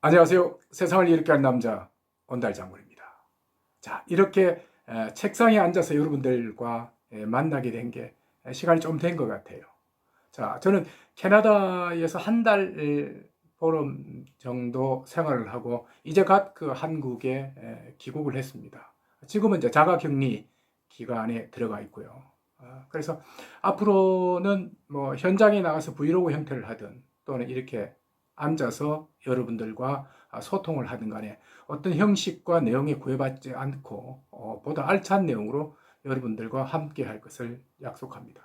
안녕하세요. 세상을 이롭게 한 남자 온달 장군입니다. 자, 이렇게 책상에 앉아서 여러분들과 만나게 된 게 시간이 좀 된 것 같아요. 자, 저는 캐나다에서 한 달 보름 정도 생활을 하고 이제 갓 그 한국에 귀국을 했습니다. 지금은 이제 자가격리 기간에 들어가 있고요. 그래서 앞으로는 뭐 현장에 나가서 브이로그 형태를 하든 또는 이렇게 앉아서 여러분들과 소통을 하든 간에 어떤 형식과 내용에 구애받지 않고 보다 알찬 내용으로 여러분들과 함께 할 것을 약속합니다.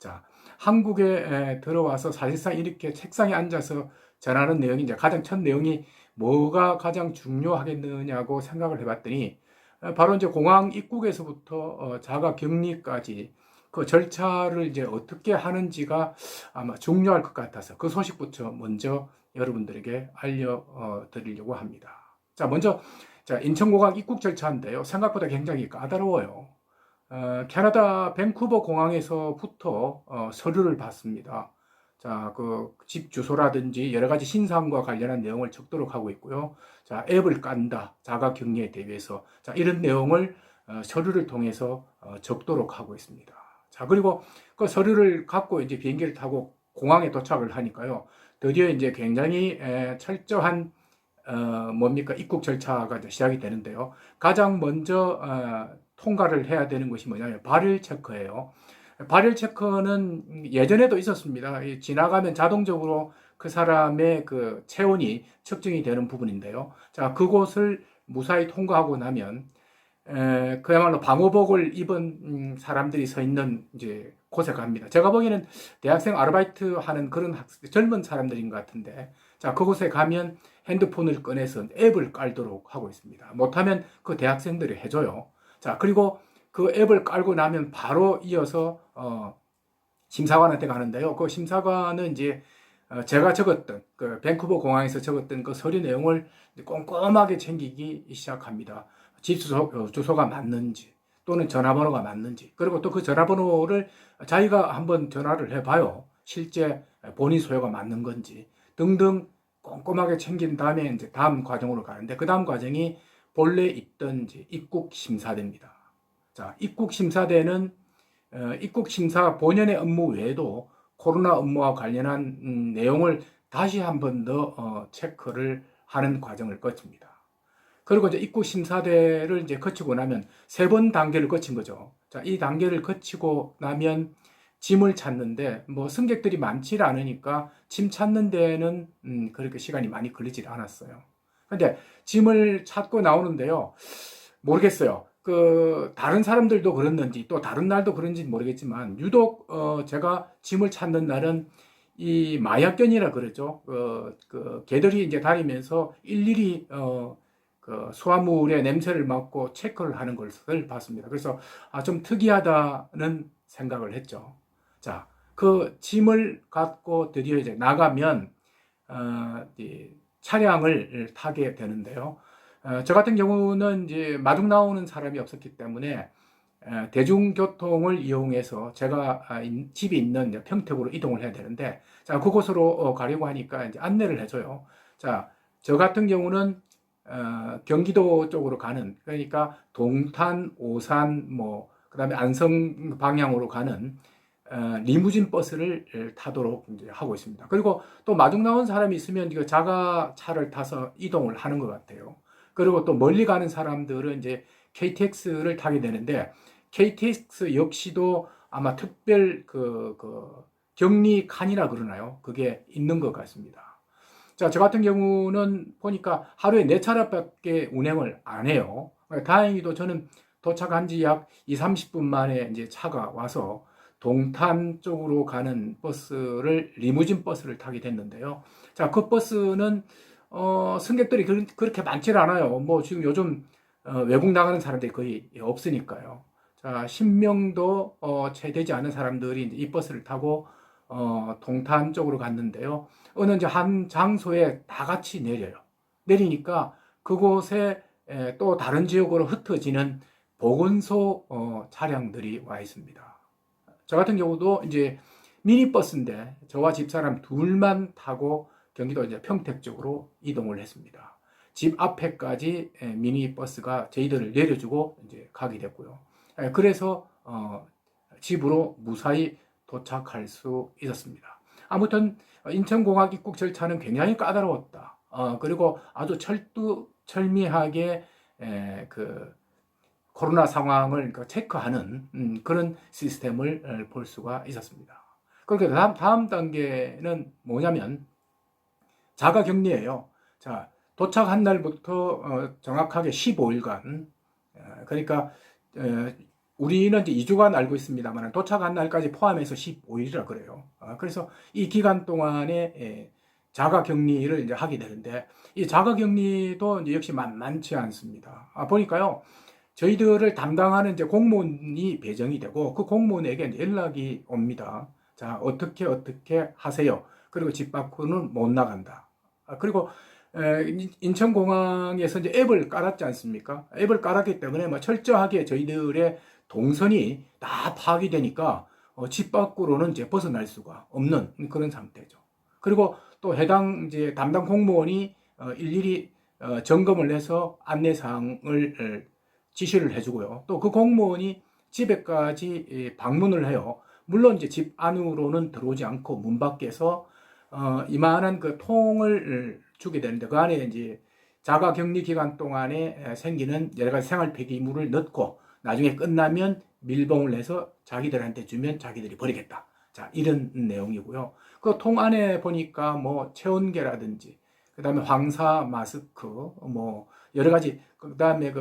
자, 한국에 들어와서 사실상 이렇게 책상에 앉아서 전하는 내용이 이제 가장 첫 내용이 뭐가 가장 중요하겠느냐고 생각을 해봤더니 바로 이제 공항 입국에서부터 자가 격리까지 그 절차를 이제 어떻게 하는지가 아마 중요할 것 같아서 그 소식부터 먼저 여러분들에게 알려드리려고 합니다. 자, 먼저 자, 인천공항 입국 절차인데요. 생각보다 굉장히 까다로워요. 캐나다 밴쿠버 공항에서부터 서류를 받습니다. 자, 그 집 주소라든지 여러 가지 신상과 관련한 내용을 적도록 하고 있고요. 자, 앱을 깐다. 자가 격리에 대비해서. 자, 이런 내용을 서류를 통해서 적도록 하고 있습니다. 자, 그리고 그 서류를 갖고 이제 비행기를 타고 공항에 도착을 하니까요. 드디어 이제 굉장히 철저한 뭡니까 입국 절차가 이제 시작이 되는데요. 가장 먼저 통과를 해야 되는 것이 뭐냐면 발열 체크예요. 발열 체크는 예전에도 있었습니다. 지나가면 자동적으로 그 사람의 그 체온이 측정이 되는 부분인데요. 자, 그곳을 무사히 통과하고 나면 그야말로 방호복을 입은 사람들이 서 있는 이제 곳에 갑니다. 제가 보기에는 대학생 아르바이트 하는 그런 젊은 사람들인 것 같은데, 자, 그곳에 가면 핸드폰을 꺼내서 앱을 깔도록 하고 있습니다. 못하면 그 대학생들이 해줘요. 자, 그리고 그 앱을 깔고 나면 바로 이어서 심사관한테 가는데요. 그 심사관은 이제 제가 적었던 그 밴쿠버 공항에서 적었던 그 서류 내용을 꼼꼼하게 챙기기 시작합니다. 집 주소가 맞는지 또는 전화번호가 맞는지 그리고 또 그 전화번호를 자기가 한번 전화를 해봐요. 실제 본인 소유가 맞는 건지 등등 꼼꼼하게 챙긴 다음에 이제 다음 과정으로 가는데 그 다음 과정이 본래 있던 이제 입국 심사대입니다. 자, 입국 심사대는 입국 심사 본연의 업무 외에도 코로나 업무와 관련한 내용을 다시 한 번 더 체크를 하는 과정을 거칩니다. 그리고 이제 입국 심사대를 이제 거치고 나면 세 번 단계를 거친 거죠. 자, 이 단계를 거치고 나면 짐을 찾는데 뭐 승객들이 많지 않으니까 짐 찾는 데는 그렇게 시간이 많이 걸리질 않았어요. 근데 짐을 찾고 나오는데요. 모르겠어요. 그 다른 사람들도 그랬는지 또 다른 날도 그런지 모르겠지만 유독 제가 짐을 찾는 날은 이 마약견이라 그러죠. 그 개들이 이제 다니면서 일일이 그 수화물의 냄새를 맡고 체크를 하는 것을 봤습니다. 그래서 좀 특이하다는 생각을 했죠. 자, 그 짐을 갖고 드디어 이제 나가면 이 차량을 타게 되는데요. 저 같은 경우는 이제 마중 나오는 사람이 없었기 때문에 대중교통을 이용해서 제가 집이 있는 평택으로 이동을 해야 되는데, 자, 그곳으로 가려고 하니까 이제 안내를 해줘요. 자, 저 같은 경우는 경기도 쪽으로 가는, 그러니까 동탄, 오산, 뭐, 그 다음에 안성 방향으로 가는 리무진 버스를 타도록 이제 하고 있습니다. 그리고 또 마중 나온 사람이 있으면 이거 자가차를 타서 이동을 하는 것 같아요. 그리고 또 멀리 가는 사람들은 이제 KTX를 타게 되는데 KTX 역시도 아마 특별 격리 칸이라 그러나요? 그게 있는 것 같습니다. 자, 저 같은 경우는 보니까 하루에 4차례밖에 운행을 안 해요. 다행히도 저는 도착한 지 약 2, 30분 만에 이제 차가 와서 동탄 쪽으로 가는 버스를, 리무진 버스를 타게 됐는데요. 자, 그 버스는, 승객들이 그렇게 많지 않아요. 뭐, 지금 요즘, 외국 나가는 사람들이 거의 없으니까요. 자, 10명도, 채 되지 않은 사람들이 이제 이 버스를 타고, 동탄 쪽으로 갔는데요. 어느 이제 한 장소에 다 같이 내려요. 내리니까 그곳에 또 다른 지역으로 흩어지는 보건소 차량들이 와 있습니다. 저 같은 경우도 이제 미니버스인데 저와 집사람 둘만 타고 경기도 이제 평택 쪽으로 이동을 했습니다. 집 앞에까지 미니버스가 저희들을 내려주고 이제 가게 됐고요. 그래서 집으로 무사히 도착할 수 있었습니다. 아무튼 인천공항 입국 절차는 굉장히 까다로웠다. 그리고 아주 철두철미하게 그 코로나 상황을 체크하는 그런 시스템을 볼 수가 있었습니다. 그렇게 다음 단계는 뭐냐면 자가격리예요. 자, 도착한 날부터 정확하게 15일간, 그러니까 우리는 이제 2주간 알고 있습니다만 도착한 날까지 포함해서 15일이라 그래요. 그래서 이 기간 동안에 자가격리를 이제 하게 되는데, 이 자가격리도 이제 역시 만만치 않습니다. 보니까요, 저희들을 담당하는 이제 공무원이 배정이 되고 그 공무원에게 이제 연락이 옵니다. 자, 어떻게 하세요. 그리고 집 밖으로는 못 나간다. 그리고 인천공항에서 이제 앱을 깔았지 않습니까? 앱을 깔았기 때문에 뭐 철저하게 저희들의 동선이 다 파악이 되니까 집 밖으로는 이제 벗어날 수가 없는 그런 상태죠. 그리고 또 해당 이제 담당 공무원이 일일이 점검을 해서 안내사항을 지시를 해주고요. 또 그 공무원이 집에까지 방문을 해요. 물론 이제 집 안으로는 들어오지 않고 문 밖에서 이만한 그 통을 주게 되는데 그 안에 이제 자가격리 기간 동안에 생기는 여러 가지 생활 폐기물을 넣고 나중에 끝나면 밀봉을 해서 자기들한테 주면 자기들이 버리겠다. 자, 이런 내용이고요. 그 통 안에 보니까 뭐 체온계라든지 그다음에 황사 마스크 뭐 여러 가지 그다음에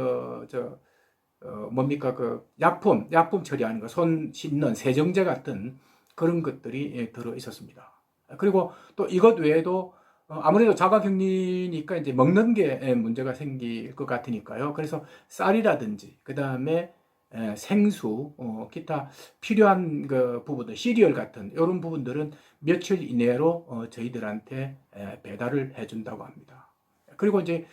뭡니까 약품 처리하는 거 손 씻는 세정제 같은 그런 것들이 들어 있었습니다. 그리고 또 이것 외에도 아무래도 자가격리니까 이제 먹는 게 문제가 생길 것 같으니까요. 그래서 쌀이라든지 그 다음에 생수, 기타 필요한 그 부분들, 시리얼 같은 이런 부분들은 며칠 이내로 저희들한테 배달을 해준다고 합니다. 그리고 이제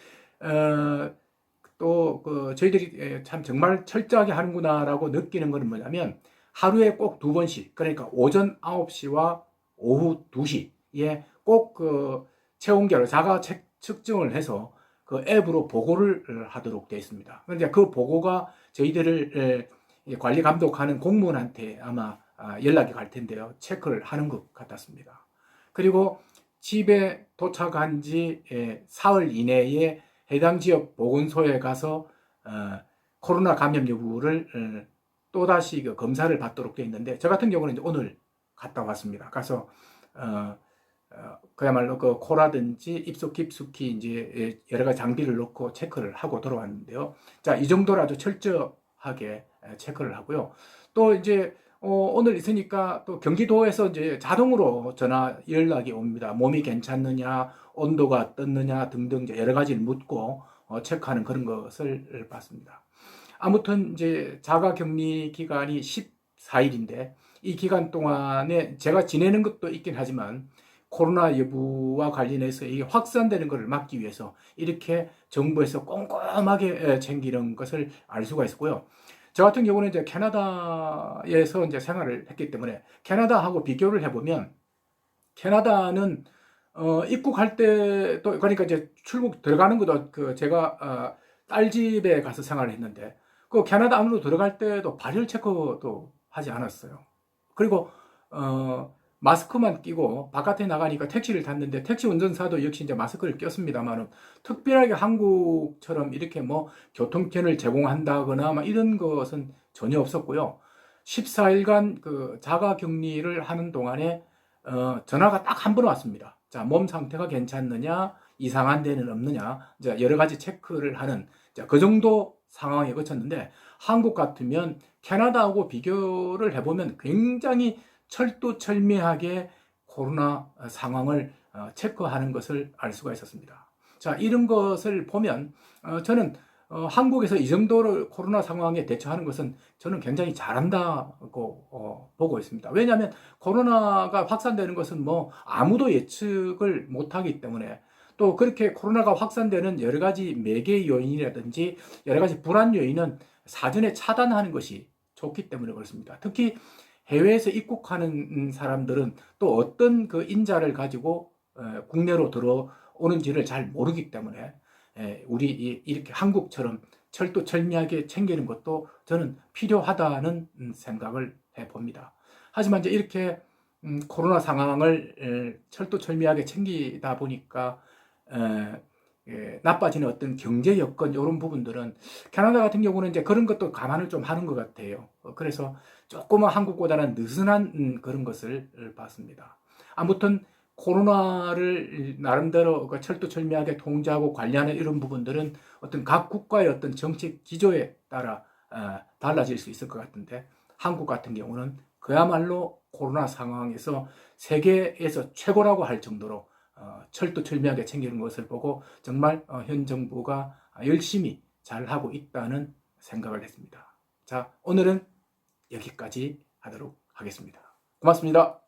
또 저희들이 참 정말 철저하게 하는구나라고 느끼는 것은 뭐냐면 하루에 꼭 2번씩, 그러니까 오전 9시와 오후 2시에 꼭 체온계로 자가 측정을 해서 그 앱으로 보고를 하도록 되어 있습니다. 그런데 그 보고가 저희들을 관리 감독하는 공무원한테 아마 연락이 갈 텐데요. 체크를 하는 것 같았습니다. 그리고 집에 도착한 지 사흘 이내에 해당 지역 보건소에 가서 코로나 감염 여부를 또다시 검사를 받도록 되어 있는데 저 같은 경우는 이제 오늘 갔다 왔습니다. 가서 그야말로 그 코라든지 입속 깊숙이 이제 여러 가지 장비를 넣고 체크를 하고 돌아왔는데요. 자, 이 정도로 아주 철저하게 체크를 하고요. 또 이제 오늘 있으니까 또 경기도에서 이제 자동으로 전화 연락이 옵니다. 몸이 괜찮느냐, 온도가 어떻느냐 등등 이제 여러 가지를 묻고 체크하는 그런 것을 봤습니다. 아무튼 이제 자가격리 기간이 14일인데 이 기간 동안에 제가 지내는 것도 있긴 하지만 코로나 여부와 관련해서 이게 확산되는 것을 막기 위해서 이렇게 정부에서 꼼꼼하게 챙기는 것을 알 수가 있었고요. 저 같은 경우는 이제 캐나다에서 이제 생활을 했기 때문에 캐나다하고 비교를 해보면 캐나다는 입국할 때도 그러니까 이제 출국 들어가는 것도 제가 딸 집에 가서 생활을 했는데 그 캐나다 안으로 들어갈 때도 발열 체크도 하지 않았어요. 그리고 마스크만 끼고 바깥에 나가니까 택시를 탔는데 택시 운전사도 역시 이제 마스크를 꼈습니다만 특별하게 한국처럼 이렇게 뭐 교통편을 제공한다거나 막 이런 것은 전혀 없었고요. 14일간 그 자가 격리를 하는 동안에 전화가 딱 한 번 왔습니다. 자, 몸 상태가 괜찮느냐, 이상한 데는 없느냐, 이제 여러 가지 체크를 하는 그 정도 상황에 거쳤는데 한국 같으면 캐나다하고 비교를 해보면 굉장히 철두철미하게 코로나 상황을 체크하는 것을 알 수가 있었습니다. 자, 이런 것을 보면 저는 한국에서 이 정도로 코로나 상황에 대처하는 것은 저는 굉장히 잘한다고 보고 있습니다. 왜냐하면 코로나가 확산되는 것은 뭐 아무도 예측을 못하기 때문에 또 그렇게 코로나가 확산되는 여러 가지 매개 요인이라든지 여러 가지 불안 요인은 사전에 차단하는 것이 좋기 때문에 그렇습니다. 특히 해외에서 입국하는 사람들은 또 어떤 그 인자를 가지고 국내로 들어오는지를 잘 모르기 때문에 우리 이렇게 한국처럼 철두철미하게 챙기는 것도 저는 필요하다는 생각을 해봅니다. 하지만 이제 이렇게 코로나 상황을 철두철미하게 챙기다 보니까 나빠지는 어떤 경제 여건 이런 부분들은 캐나다 같은 경우는 이제 그런 것도 감안을 좀 하는 것 같아요. 그래서 조금은 한국보다는 느슨한 그런 것을 봤습니다. 아무튼 코로나를 나름대로 철두철미하게 통제하고 관리하는 이런 부분들은 어떤 각 국가의 어떤 정책 기조에 따라 달라질 수 있을 것 같은데, 한국 같은 경우는 그야말로 코로나 상황에서 세계에서 최고라고 할 정도로 철두철미하게 챙기는 것을 보고 정말 현 정부가 열심히 잘하고 있다는 생각을 했습니다. 자, 오늘은 여기까지 하도록 하겠습니다. 고맙습니다.